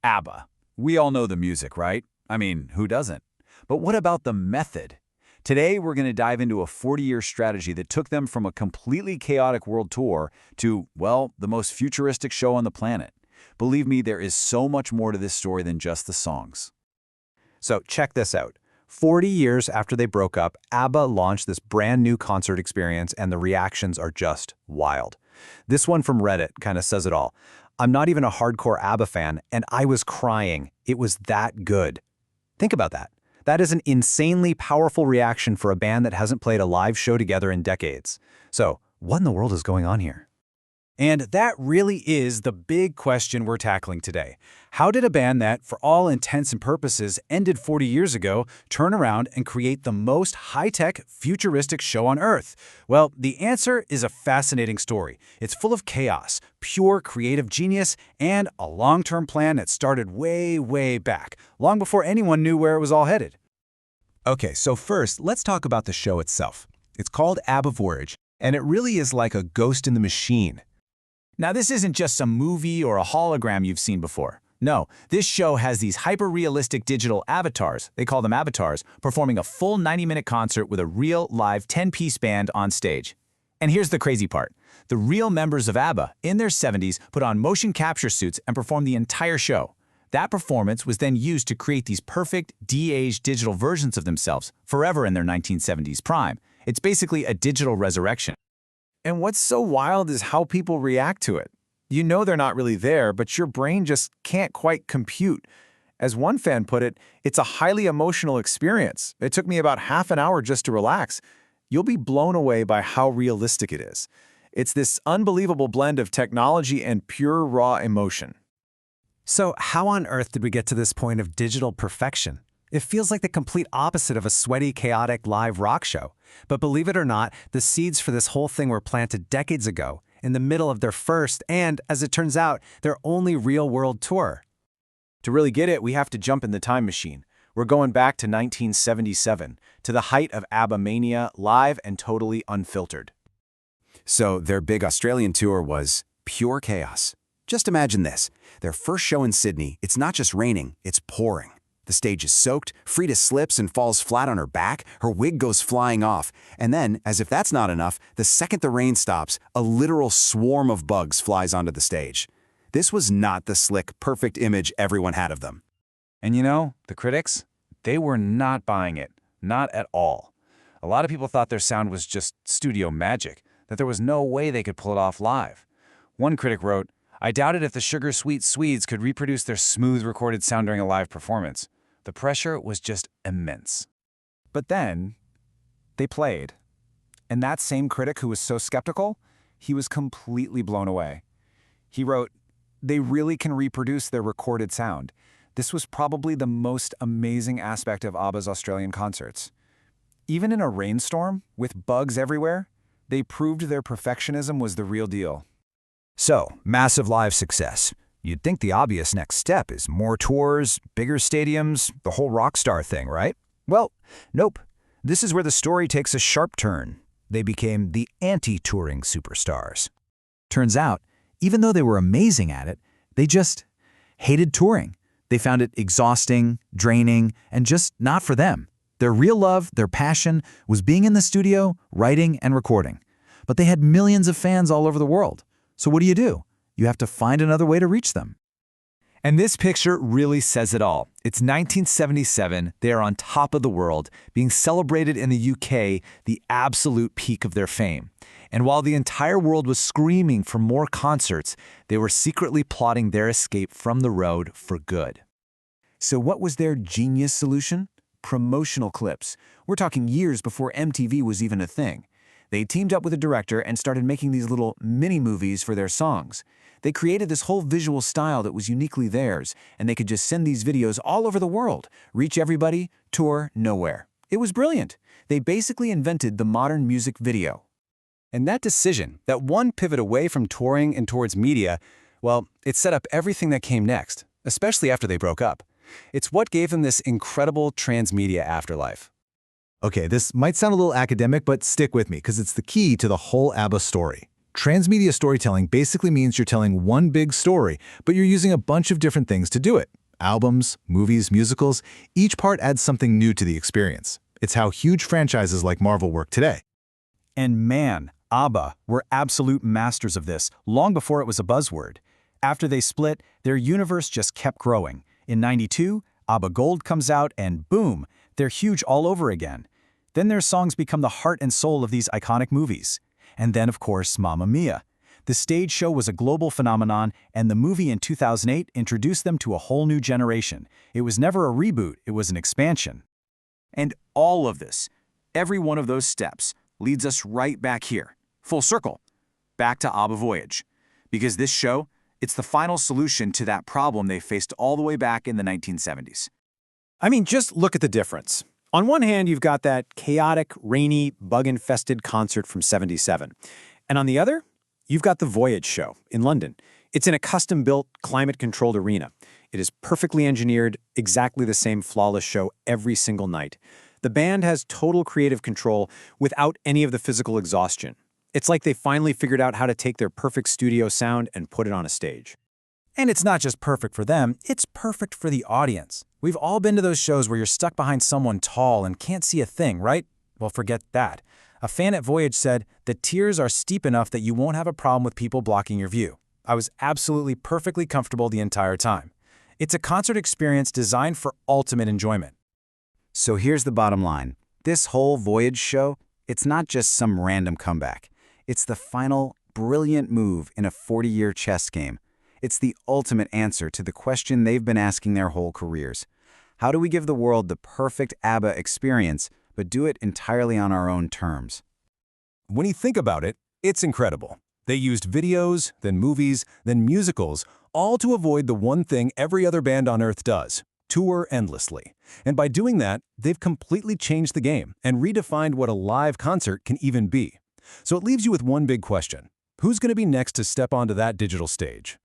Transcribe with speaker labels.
Speaker 1: ABBA. We all know the music, right? I mean, who doesn't? But what about the method? Today, we're going to dive into a 40-year strategy that took them from a completely chaotic world tour to, well, the most futuristic show on the planet. Believe me, there is so much more to this story than just the songs.
Speaker 2: So check this out. 40 years after they broke up, ABBA launched this brand new concert experience, and the reactions are just wild. This one from Reddit kind of says it all. I'm not even a hardcore ABBA fan, and I was crying. It was that good. Think about that. That is an insanely powerful reaction for a band that hasn't played a live show together in decades. So, what in the world is going on here?
Speaker 1: And that really is the big question we're tackling today. How did a band that, for all intents and purposes, ended 40 years ago, turn around and create the most high-tech, futuristic show on Earth? Well, the answer is a fascinating story. It's full of chaos, pure creative genius, and a long-term plan that started way, way back, long before anyone knew where it was all headed.
Speaker 2: Okay, so first, let's talk about the show itself. It's called ABBA Voyage, and it really is like a ghost in the machine.
Speaker 1: Now, this isn't just some movie or a hologram you've seen before. No, this show has these hyper-realistic digital avatars, they call them avatars, performing a full 90-minute concert with a real, live 10-piece band on stage. And here's the crazy part. The real members of ABBA, in their 70s, put on motion capture suits and performed the entire show. That performance was then used to create these perfect, de-aged digital versions of themselves, forever in their 1970s prime. It's basically a digital resurrection.
Speaker 3: And what's so wild is how people react to it. You know they're not really there, but your brain just can't quite compute. As one fan put it, it's a highly emotional experience. It took me about half an hour just to relax. You'll be blown away by how realistic it is. It's this unbelievable blend of technology and pure raw emotion.
Speaker 2: So how on earth did we get to this point of digital perfection? It feels like the complete opposite of a sweaty, chaotic live rock show. But believe it or not, the seeds for this whole thing were planted decades ago, in the middle of their first and, as it turns out, their only real-world tour.
Speaker 3: To really get it, we have to jump in the time machine. We're going back to 1977, to the height of Abbamania, live and totally unfiltered.
Speaker 4: So their big Australian tour was pure chaos. Just imagine this. Their first show in Sydney, it's not just raining, it's pouring. The stage is soaked, Frida slips and falls flat on her back, her wig goes flying off, and then, as if that's not enough, the second the rain stops, a literal swarm of bugs flies onto the stage. This was not the slick, perfect image everyone had of them.
Speaker 1: And you know, the critics, they were not buying it. Not at all. A lot of people thought their sound was just studio magic, that there was no way they could pull it off live. One critic wrote, "I doubted if the sugar-sweet Swedes could reproduce their smooth recorded sound during a live performance. The pressure was just immense."
Speaker 3: But then, they played. And that same critic who was so skeptical, he was completely blown away. He wrote, "They really can reproduce their recorded sound. This was probably the most amazing aspect of ABBA's Australian concerts. Even in a rainstorm, with bugs everywhere, they proved their perfectionism was the real deal."
Speaker 2: So, massive live success. You'd think the obvious next step is more tours, bigger stadiums, the whole rock star thing, right? Well, nope. This is where the story takes a sharp turn. They became the anti-touring superstars. Turns out, even though they were amazing at it, they just hated touring. They found it exhausting, draining, and just not for them. Their real love, their passion, was being in the studio, writing, and recording. But they had millions of fans all over the world. So what do? You have to find another way to reach them.
Speaker 3: And this picture really says it all. It's 1977, they are on top of the world, being celebrated in the UK, the absolute peak of their fame. And while the entire world was screaming for more concerts, they were secretly plotting their escape from the road for good. So what was their genius solution? Promotional clips. We're talking years before MTV was even a thing. They teamed up with a director and started making these little mini-movies for their songs. They created this whole visual style that was uniquely theirs, and they could just send these videos all over the world, reach everybody, tour nowhere. It was brilliant. They basically invented the modern music video.
Speaker 2: And that decision, that one pivot away from touring and towards media, well, it set up everything that came next, especially after they broke up. It's what gave them this incredible transmedia afterlife. Okay, this might sound a little academic, but stick with me because it's the key to the whole ABBA story.
Speaker 3: Transmedia storytelling basically means you're telling one big story, but you're using a bunch of different things to do it. Albums, movies, musicals, each part adds something new to the experience. It's how huge franchises like Marvel work today.
Speaker 1: And man, ABBA were absolute masters of this long before it was a buzzword. After they split, their universe just kept growing. In '92, ABBA Gold comes out and boom, they're huge all over again. Then their songs become the heart and soul of these iconic movies. And then, of course, Mamma Mia. The stage show was a global phenomenon, and the movie in 2008 introduced them to a whole new generation. It was never a reboot, it was an expansion. And all of this, every one of those steps, leads us right back here, full circle, back to ABBA Voyage. Because this show, it's the final solution to that problem they faced all the way back in the 1970s.
Speaker 5: I mean, just look at the difference. On one hand, you've got that chaotic, rainy, bug-infested concert from '77. And on the other, you've got the Voyage show in London. It's in a custom-built, climate-controlled arena. It is perfectly engineered, exactly the same flawless show every single night. The band has total creative control without any of the physical exhaustion. It's like they finally figured out how to take their perfect studio sound and put it on a stage.
Speaker 1: And it's not just perfect for them, it's perfect for the audience. We've all been to those shows where you're stuck behind someone tall and can't see a thing, right? Well, forget that. A fan at Voyage said, "The tiers are steep enough that you won't have a problem with people blocking your view. I was absolutely perfectly comfortable the entire time." It's a concert experience designed for ultimate enjoyment.
Speaker 4: So here's the bottom line. This whole Voyage show, it's not just some random comeback. It's the final, brilliant move in a 40-year chess game. It's the ultimate answer to the question they've been asking their whole careers. How do we give the world the perfect ABBA experience, but do it entirely on our own terms?
Speaker 6: When you think about it, it's incredible. They used videos, then movies, then musicals, all to avoid the one thing every other band on Earth does: tour endlessly. And by doing that, they've completely changed the game and redefined what a live concert can even be. So it leaves you with one big question. Who's going to be next to step onto that digital stage?